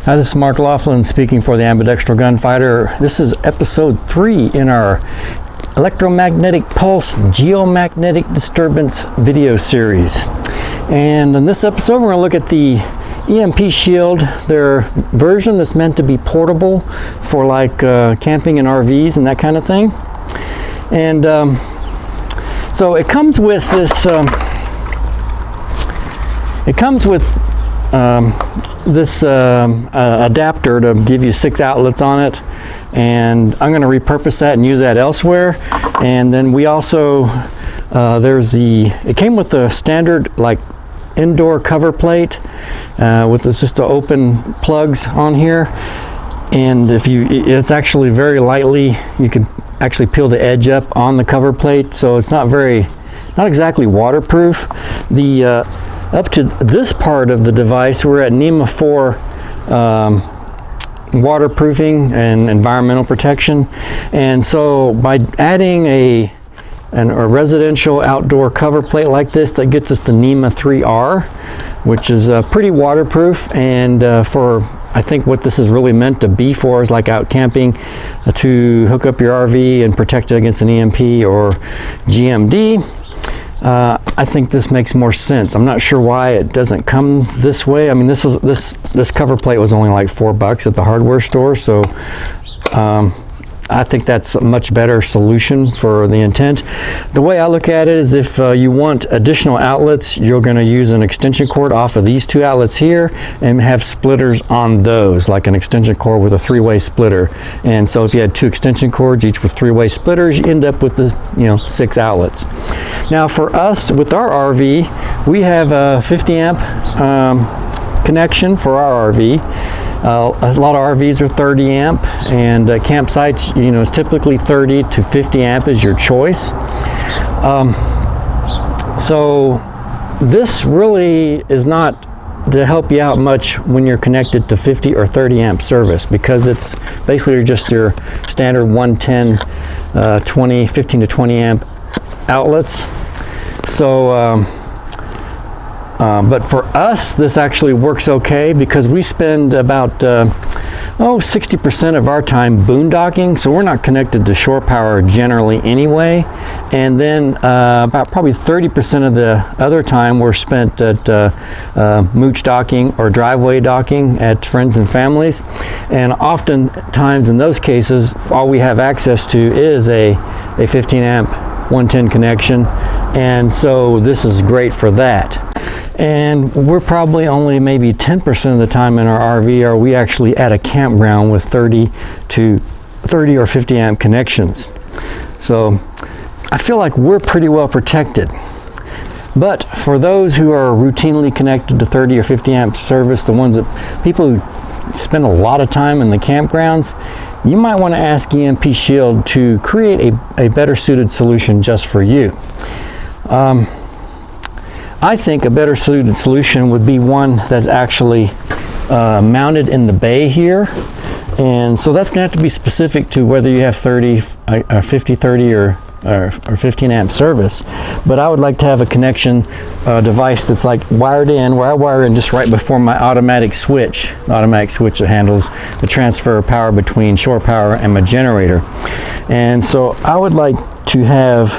Hi, this is Mark Laughlin speaking for the Ambidextral Gunfighter. This is episode 3 in our electromagnetic pulse geomagnetic disturbance video series. And in this episode, we're going to look at the EMP Shield, their version that's meant to be portable for like camping in RVs and that kind of thing. And so it comes with this. This adapter to give you 6 outlets on it, and I'm going to repurpose that and use that elsewhere. And then we also it came with the standard like indoor cover plate with this just open plugs on here, and it's actually very lightly, you can actually peel the edge up on the cover plate, so it's not exactly waterproof. Up to this part of the device, we're at NEMA 4 waterproofing and environmental protection. And so by adding a residential outdoor cover plate like this, that gets us to NEMA 3R, which is pretty waterproof. And I think what this is really meant to be for is like out camping, to hook up your RV and protect it against an EMP or GMD. I think this makes more sense. I'm not sure why it doesn't come this way. I mean, this cover plate was only like $4 at the hardware store, so I think that's a much better solution for the intent. The way I look at it is, if you want additional outlets, you're going to use an extension cord off of these 2 outlets here and have splitters on those, like an extension cord with a 3-way splitter. And so if you had 2 extension cords, each with 3-way splitters, you end up with 6 outlets. Now for us, with our RV, we have a 50 amp connection for our RV. A lot of RVs are 30 amp, and campsites, is typically 30 to 50 amp is your choice. So this really is not to help you out much when you're connected to 50 or 30 amp service, because it's basically just your standard 110, 15 to 20 amp outlets. So but for us, this actually works okay, because we spend about 60% of our time boondocking, so we're not connected to shore power generally anyway. And then about probably 30% of the other time we're spent at mooch docking or driveway docking at friends and families. And oftentimes in those cases, all we have access to is a 15 amp 110 connection, and so this is great for that. And we're probably only maybe 10% of the time in our RV are we actually at a campground with 30 or 50 amp connections. So I feel like we're pretty well protected. But for those who are routinely connected to 30 or 50 amp service, the ones that people who spend a lot of time in the campgrounds, you might want to ask EMP Shield to create a better suited solution just for you. I think a better suited solution would be one that's actually mounted in the bay here. And so that's going to have to be specific to whether you have 50, 30 or 15 amp service. But I would like to have a connection device that's like wired in, where I wire in just right before my automatic switch that handles the transfer of power between shore power and my generator. And so I would like to have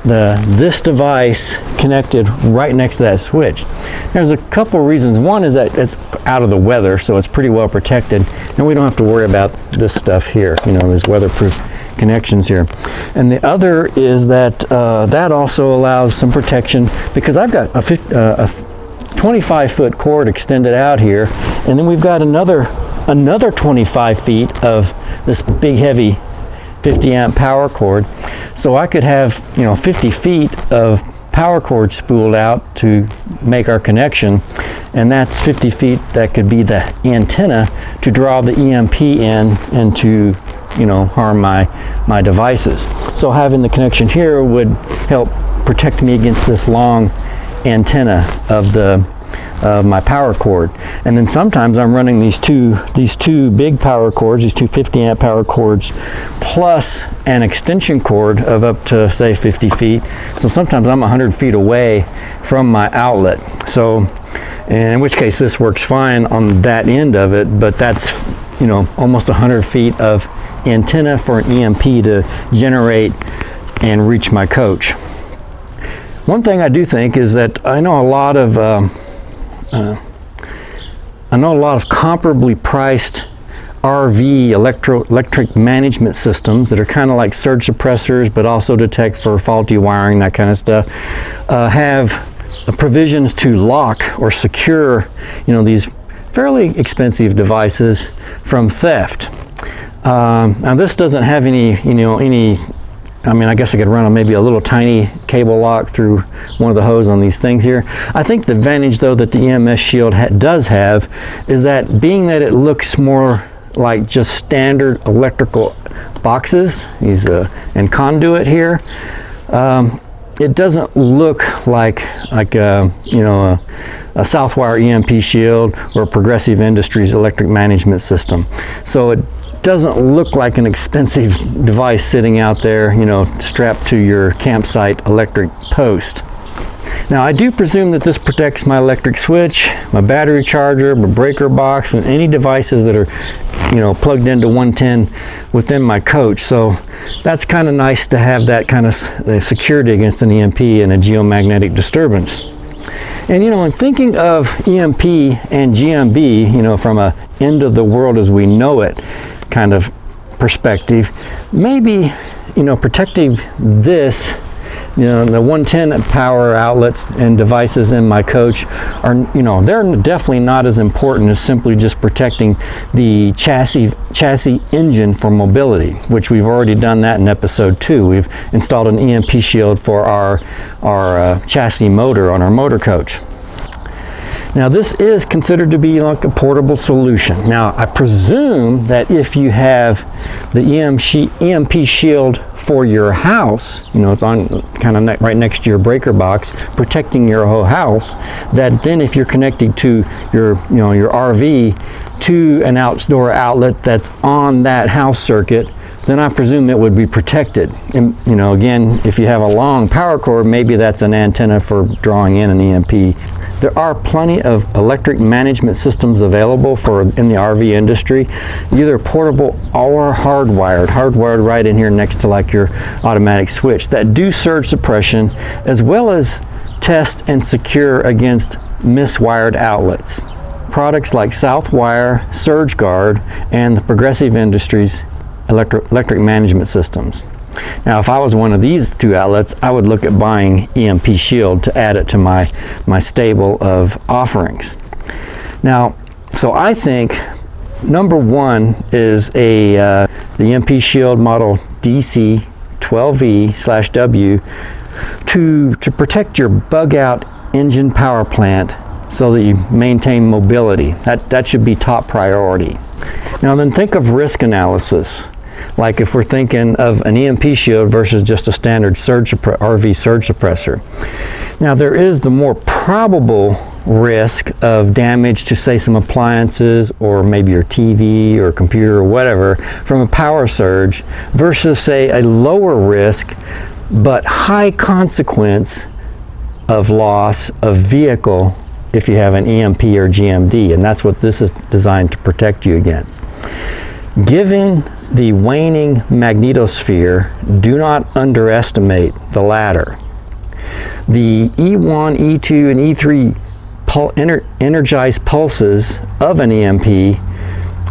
this device connected right next to that switch. There's a couple reasons. One is that it's out of the weather, so it's pretty well protected, and we don't have to worry about this stuff here, these weatherproof connections here. And the other is that that also allows some protection, because I've got a 25-foot cord extended out here, and then we've got another 25 feet of this big heavy 50 amp power cord. So I could have 50 feet of power cord spooled out to make our connection, and that's 50 feet that could be the antenna to draw the EMP in and to harm my devices. So having the connection here would help protect me against this long antenna of the of my power cord. And then sometimes I'm running these two big power cords, these two 50 amp power cords, plus an extension cord of up to say 50 feet. So sometimes I'm 100 feet away from my outlet. So in which case this works fine on that end of it, but that's, you know, almost 100 feet of antenna for an EMP to generate and reach my coach. One thing I do think is that I know a lot of comparably priced RV electric management systems that are kind of like surge suppressors, but also detect for faulty wiring, that kind of stuff, have provisions to lock or secure, you know, these fairly expensive devices from theft. Now this doesn't have any, I mean, I guess I could run on maybe a little tiny cable lock through one of the hose on these things here. I think the advantage though that the EMS Shield does have is that being that it looks more like just standard electrical boxes, these and conduit here, it doesn't look like a Southwire EMP Shield or Progressive Industries electric management system. So it doesn't look like an expensive device sitting out there, you know, strapped to your campsite electric post. Now I do presume that this protects my electric switch, my battery charger, my breaker box, and any devices that are, you know, plugged into 110 within my coach. So that's kind of nice to have that kind of security against an EMP and a geomagnetic disturbance. And you know, in thinking of EMP and GMD, you know, from a end of the world as we know it kind of perspective, maybe, you know, protecting this, you know, the 110 power outlets and devices in my coach are, you know, they're definitely not as important as simply just protecting the chassis engine for mobility, which we've already done that in episode 2. We've installed an EMP Shield for our chassis motor on our motor coach. Now this is considered to be like a portable solution. Now I presume that if you have the EMP Shield for your house, you know, it's on kind of right next to your breaker box, protecting your whole house, that then if you're connecting to your, you know, your RV to an outdoor outlet that's on that house circuit, then I presume it would be protected. And, you know, again, if you have a long power cord, maybe that's an antenna for drawing in an EMP. There are plenty of electric management systems available in the RV industry, either portable or hardwired right in here next to like your automatic switch, that do surge suppression as well as test and secure against miswired outlets. Products like Southwire, Surge Guard, and the Progressive Industries electric management systems. Now if I was one of these two outlets, I would look at buying EMP Shield to add it to my stable of offerings. Now, so I think number one is the EMP Shield model DC12V/W to protect your bug out engine power plant so that you maintain mobility. That should be top priority. Now then think of risk analysis. Like if we're thinking of an EMP Shield versus just a standard RV surge suppressor. Now there is the more probable risk of damage to say some appliances or maybe your TV or computer or whatever from a power surge versus say a lower risk but high consequence of loss of vehicle if you have an EMP or GMD, and that's what this is designed to protect you against. Given the waning magnetosphere, do not underestimate the latter. The E1, E2, and E3 energized pulses of an EMP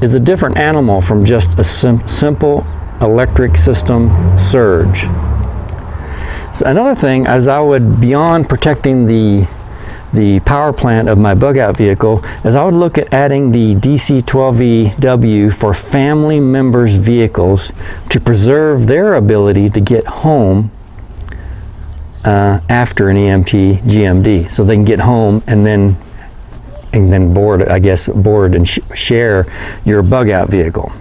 is a different animal from just a simple electric system surge. So another thing, as I would, beyond protecting the power plant of my bug out vehicle, is I would look at adding the DC12VW for family members' vehicles to preserve their ability to get home after an EMP GMD, so they can get home and then board and share your bug out vehicle.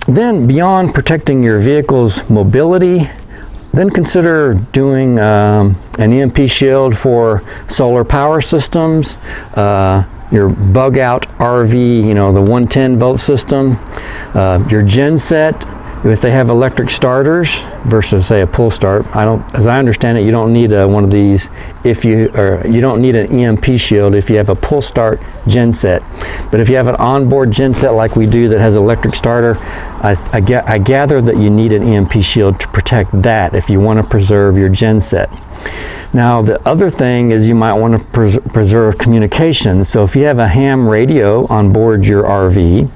Then beyond protecting your vehicle's mobility, Then consider doing an EMP shield for solar power systems, your bug out RV, you know, the 110 volt system, your gen set, if they have electric starters versus say a pull start. As I understand it, you don't need one of these if you don't need an EMP shield if you have a pull start gen set. But if you have an onboard gen set like we do that has electric starter, I gather that you need an EMP shield to protect that if you want to preserve your gen set. Now the other thing is you might want to preserve communication. So if you have a ham radio on board your RV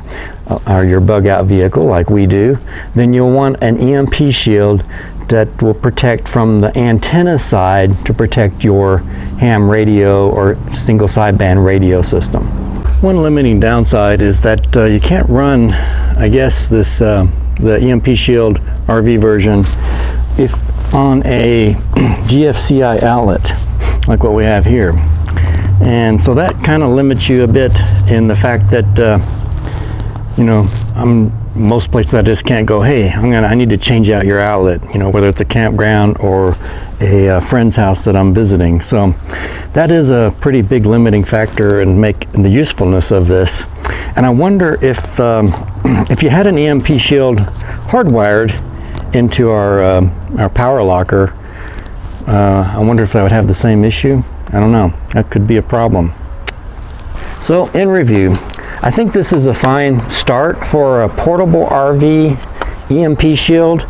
or your bug out vehicle like we do, then you'll want an EMP shield that will protect from the antenna side to protect your ham radio or single sideband radio system. One limiting downside is that you can't run, I guess, this the EMP Shield RV version if on a GFCI outlet like what we have here. And so that kind of limits you a bit in the fact that you know, most places I just can't go, hey, I need to change out your outlet, you know, whether it's a campground or a friend's house that I'm visiting. So that is a pretty big limiting factor in the usefulness of this. And I wonder if you had an EMP shield hardwired into our power locker, I wonder if that would have the same issue. I don't know. That could be a problem. So in review, I think this is a fine start for a portable RV EMP shield.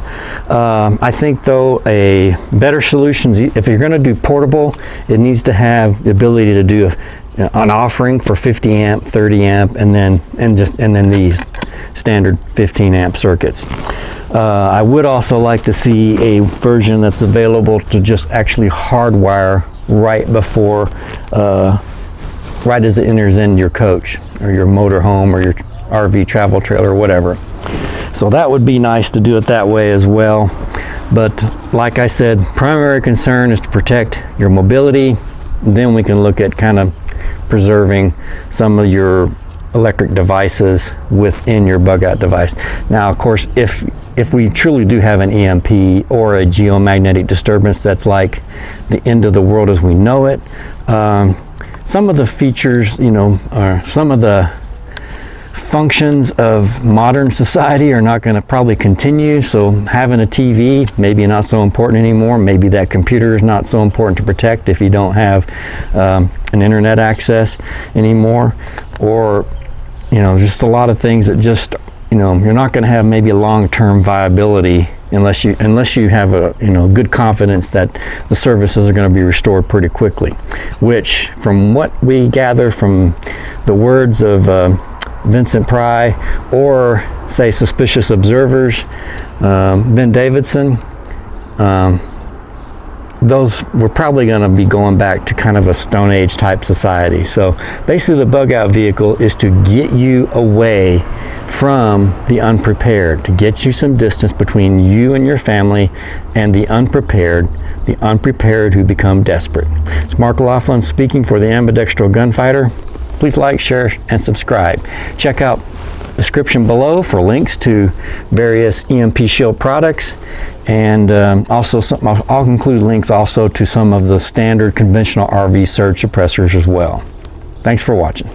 I think though a better solution, if you're going to do portable, it needs to have the ability to do an offering for 50 amp, 30 amp, and then these standard 15 amp circuits. I would also like to see a version that's available to just actually hardwire right before, right as it enters into your coach or your motor home or your RV travel trailer or whatever. So that would be nice to do it that way as well. But like I said, primary concern is to protect your mobility. Then we can look at kind of preserving some of your electric devices within your bug out device. Now, of course, if we truly do have an EMP or a geomagnetic disturbance that's like the end of the world as we know it, some of the features, you know, some of the functions of modern society are not going to probably continue. So having a TV maybe not so important anymore. Maybe that computer is not so important to protect if you don't have an internet access anymore, or you know, just a lot of things that just, you know, you're not going to have maybe a long-term viability unless you have a, you know, good confidence that the services are going to be restored pretty quickly, which from what we gather from the words of Vincent Pry or say suspicious observers, Ben Davidson, those we're probably going to be going back to kind of a Stone Age type society. So basically the bug out vehicle is to get you away from the unprepared, to get you some distance between you and your family and the unprepared who become desperate. It's Mark Laughlin speaking for the Ambidextral Gunfighter. Please like, share, and subscribe. Check out the description below for links to various EMP Shield products, and also I'll include links also to some of the standard conventional RV surge suppressors as well. Thanks for watching.